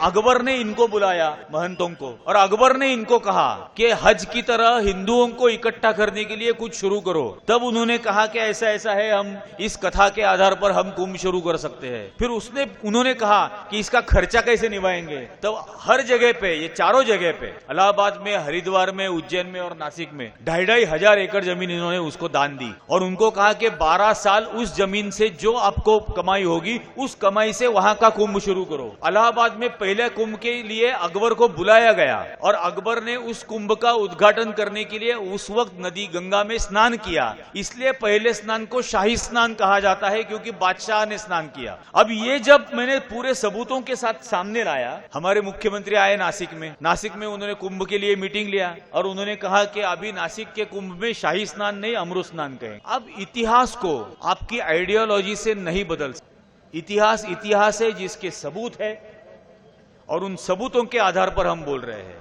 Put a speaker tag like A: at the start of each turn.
A: अकबर ने इनको बुलाया, महंतों को, और अकबर ने इनको कहा कि हज की तरह हिंदुओं को इकट्ठा करने के लिए कुछ शुरू करो। तब उन्होंने कहा कि ऐसा ऐसा है, हम इस कथा के आधार पर हम कुंभ शुरू कर सकते हैं। फिर उन्होंने कहा कि इसका खर्चा कैसे निभाएंगे। तब हर जगह पे, ये चारों जगह पे, इलाहाबाद में, हरिद्वार में, उज्जैन में और नासिक में 2,500 एकड़ जमीन इन्होंने उसको दान दी और उनको कहा कि 12 साल उस जमीन से जो आपको कमाई होगी उस कमाई से वहां का कुंभ शुरू करो। इलाहाबाद में पहले कुंभ के लिए अकबर को बुलाया गया और अकबर ने उस कुंभ का उद्घाटन करने के लिए उस वक्त नदी गंगा में स्नान किया। इसलिए पहले स्नान को शाही स्नान कहा जाता है क्योंकि बादशाह ने स्नान किया। अब ये जब मैंने पूरे सबूतों के साथ सामने लाया, हमारे मुख्यमंत्री आए नासिक में उन्होंने कुंभ के लिए मीटिंग लिया और उन्होंने कहा कि अभी नासिक के कुंभ में शाही स्नान नहीं, अमृत स्नान कहें। अब इतिहास को आपकी आइडियोलॉजी से नहीं बदल सकते। इतिहास है जिसके सबूत है और उन सबूतों के आधार पर हम बोल रहे हैं।